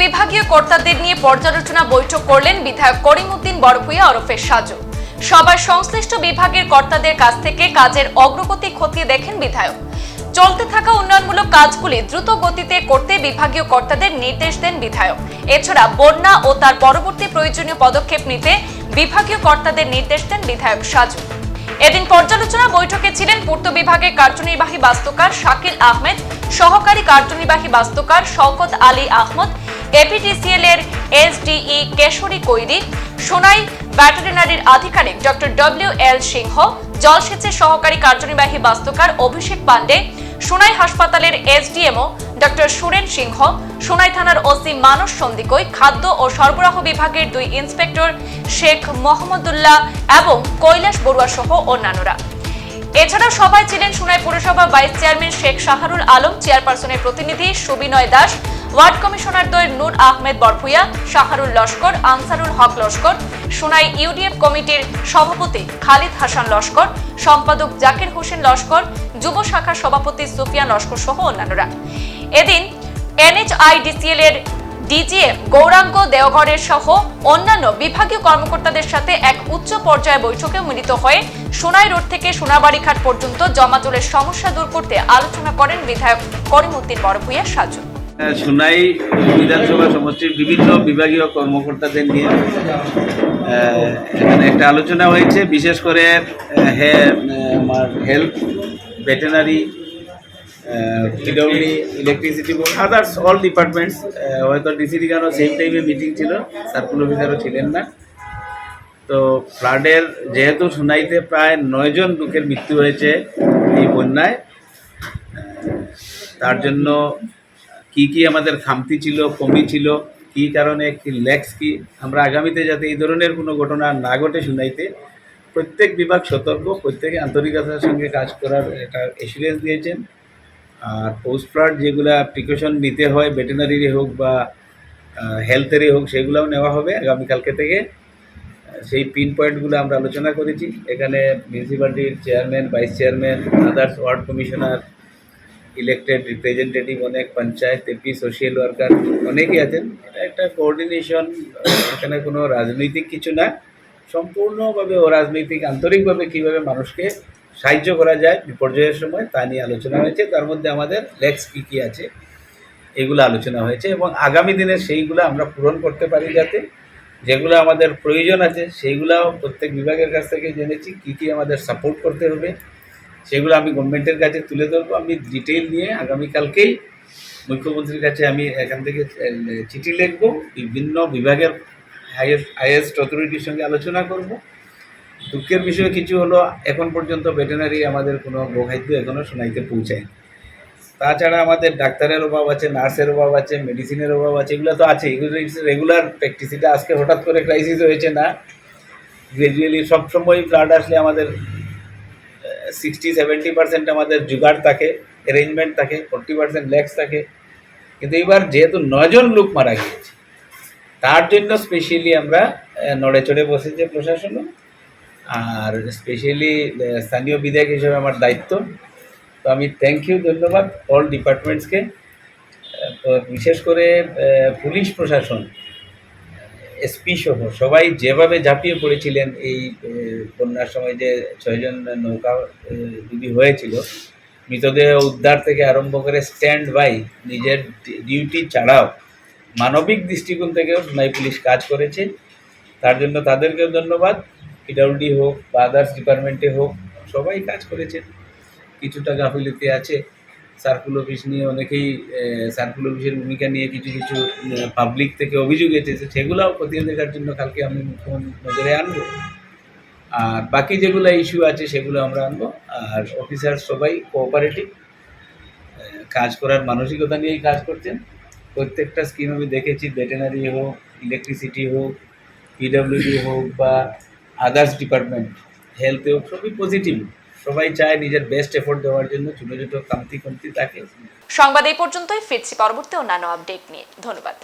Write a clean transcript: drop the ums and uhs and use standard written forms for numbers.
বিভাগীয় কর্তাদের নিয়ে পর্যালোচনা বৈঠক করলেন বিধায়ক করিমউদ্দিন বড়ভূঁইয়া ওরফে সাজু। সভায় সংশ্লিষ্ট বিভাগের কর্তাদের কাছ থেকে কাজের অগ্রগতি খতিয়ে দেখেন বিধায়ক। চলতে থাকা উন্নয়নমূলক কাজগুলি দ্রুত গতিতে করতে বিভাগীয় কর্তাদের নির্দেশ দেন বিধায়ক। এছাড়া বন্যা ও তার পরবর্তী প্রয়োজনীয় পদক্ষেপ নিতে বিভাগীয় কর্তাদের নির্দেশ দেন বিধায়ক সাজু। এদিন পর্যালোচনা বৈঠকে ছিলেন পূর্ত বিভাগের কার্যনির্বাহী বাস্তুকার শাকিল আহমেদ, সহকারী কার্যনির্বাহী বাস্তুকার শওকত আলী আহমদ, এপিডিসিএল এর এসডিই কেশরী কৈরি, সোনাই ভেটেরিনারির আধিকারিক ডক্টর ডব্লিউ.এল. সিংহ, জলসেচের সহকারী কার্যনির্বাহী বাস্তুকার অভিষেক পান্ডে, সোনাই হাসপাতালের এসডিএমও ডক্টর সুরেন সিংহ, সোনাই থানার ওসি মানস সন্দিকই, খাদ্য ও সরবরাহ বিভাগের 2 ইন্সপেক্টর শেখ মোহাম্মদুল্লাহ এবং কৈলাস বড়ুয়া সহ অন্যান্যরা। এছাড়া সভায় ছিলেন সোনাই পৌরসভা ভাইস চেয়ারম্যান শেখ শাহরুল আলম, চেয়ারপারসনের প্রতিনিধি সুবিনয় দাস, ওয়ার্ড কমিশনারদ্বয় নূর আহমেদ বড়ভূঁইয়া, শাহরুল লস্কর, আনসারুল হক লস্কর, সোনাই ইউডিএফ কমিটির সভাপতি খালিদ হাসান লস্কর, সম্পাদক জাকির হোসেন লস্কর, যুব শাখার সভাপতি সুফিয়ান লস্কর সহ অন্যান্যরা। এদিন এনএইচআইডিসিএল এর ডিজিএম গৌরাঙ্গ দেওঘরের সহ অন্যান্য বিভাগীয় কর্মকর্তাদের সাথে এক উচ্চ পর্যায়ে বৈঠকে মিলিত হয়ে সোনাই রোড থেকে সোনাবাড়িঘাট পর্যন্ত জমাজলের সমস্যা দূর করতে আলোচনা করেন বিধায়ক করিমউদ্দিন বড়ভূঁইয়া সাজু। সোনাই বিধানসভা সমষ্টির বিভিন্ন বিভাগীয় কর্মকর্তাদের নিয়ে এখানে একটা আলোচনা হয়েছে। বিশেষ করে আমার health, veterinary, PWD, electricity board, others all departments, হয়তো ডিসিডি কেন সেম টাইমে মিটিং ছিল, সার্কুল অফিসারও ছিলেন না। তো ফ্লাডের যেহেতু সোনাইতে প্রায় 9 জন লোকের মৃত্যু হয়েছে এই বন্যায়, তার জন্য কি কি আমাদের খামতি ছিল, কমি ছিল, কী কারণে কি ল্যাক্স কি, আমরা আগামীতে যাতে এই ধরনের কোনো ঘটনা না ঘটে সোনাইতে প্রত্যেক বিভাগ সতর্ক, প্রত্যেকে আন্তরিকতার সঙ্গে কাজ করার একটা এসিউরেন্স দিয়েছেন। আর পোস্ট ফ্লাড যেগুলা প্রিকশন নিতে হয়, ভেটেরিনারি হোক বা হেলথেরই হোক, সেগুলোও নেওয়া হবে আগামীকালকে থেকে। সেই পিন পয়েন্টগুলো আমরা আলোচনা করেছি। এখানে মিউনিসিপ্যালিটির chairman, vice chairman, others ward commissioner, elected representative, অনেক পঞ্চায়েত এপি, সোশ্যাল ওয়ার্কার অনেকেই আছেন। এটা একটা কোঅর্ডিনেশন, এখানে কোনো রাজনৈতিক কিছু না, সম্পূর্ণভাবে অরাজনৈতিক, আন্তরিকভাবে কীভাবে মানুষকে সাহায্য করা যায় বিপর্যয়ের সময় তা নিয়ে আলোচনা হয়েছে। তার মধ্যে আমাদের ল্যাক্স কী কী আছে এগুলো আলোচনা হয়েছে এবং আগামী দিনে সেইগুলো আমরা পূরণ করতে পারি, যাতে যেগুলো আমাদের প্রয়োজন আছে সেইগুলোও প্রত্যেক বিভাগের কাছ থেকে জেনেছি কী কী আমাদের সাপোর্ট করতে হবে, সেগুলো আমি গভর্নমেন্টের কাছে তুলে ধরবো। আমি ডিটেইল নিয়ে আগামীকালকেই মুখ্যমন্ত্রীর কাছে আমি এখান থেকে চিঠি লিখব, বিভিন্ন বিভাগের হাইয়েস্ট অথরিটির সঙ্গে আলোচনা করব। দুঃখের বিষয় কিছু হলো, এখন পর্যন্ত ভেটেরিনারি আমাদের কোনো গোখাদ্য এখনও সোনাইতে পৌঁছায়। তাছাড়া আমাদের ডাক্তারের অভাব আছে, নার্সের অভাব আছে, মেডিসিনের অভাব আছে, এগুলো তো আছে, এগুলো রেগুলার প্র্যাকটিস। এটা আজকে হঠাৎ করে ক্রাইসিস হয়েছে না, গ্রাজুয়ালি সবসময় ফ্লাড আসলে আমাদের 60-70% আমাদের জোগাড় থাকে, অ্যারেঞ্জমেন্ট থাকে, 40% ল্যাক্স থাকে। কিন্তু এবার যেহেতু 9 জন লোক মারা গিয়েছে, তার জন্য স্পেশালি আমরা নড়ে চড়ে বসেছে প্রশাসনও। আর স্পেশালি স্থানীয় বিধায়ক হিসেবে আমার দায়িত্ব, তো আমি ধন্যবাদ অল ডিপার্টমেন্টসকে। তো বিশেষ করে পুলিশ প্রশাসন, এসপি সহ সবাই যেভাবে ঝাঁপিয়ে পড়েছিলেন এই বন্যার সময়, যে 6 জন নৌকা ডুবি হয়েছিল, মৃতদেহ উদ্ধার থেকে আরম্ভ করে স্ট্যান্ড বাই, নিজের ডিউটি ছাড়াও মানবিক দৃষ্টিকোণ থেকেও সোনাই পুলিশ কাজ করেছে। তার জন্য তাদেরকেও ধন্যবাদ। পিডব্লিউডি হোক বা আদার্স ডিপার্টমেন্টে হোক, সবাই কাজ করেছেন। কিছুটা গাফিলতি আছে, সার্কুল অফিস নিয়ে অনেকেই, সার্কুল অফিসের ভূমিকা নিয়ে কিছু কিছু পাবলিক থেকে অভিযোগ এসেছে, সেগুলোও খতিয়ে দেখার জন্য কালকে আমি মুখ্যমন্ত্রীর নজরে আনবো। আর বাকি যেগুলো ইস্যু আছে সেগুলো আমরা আনবো। আর অফিসার সবাই কোঅপারেটিভ, কাজ করার মানসিকতা নিয়েই কাজ করছেন। প্রত্যেকটা স্কিম আমি দেখেছি, ভেটেরিনারি হোক, ইলেকট্রিসিটি হোক, পিডব্লিউডি হোক বা আদার্স ডিপার্টমেন্ট, হেলথ হোক, সবই পজিটিভ। সবাই চায় নিজের বেস্ট এফোর্ট দেওয়ার জন্য, ছোটো ছোটো কমতি থাকে। সংবাদ এই পর্যন্তই, ফিরছি পরবর্তী অন্যান্য আপডেট নিয়ে। ধন্যবাদ।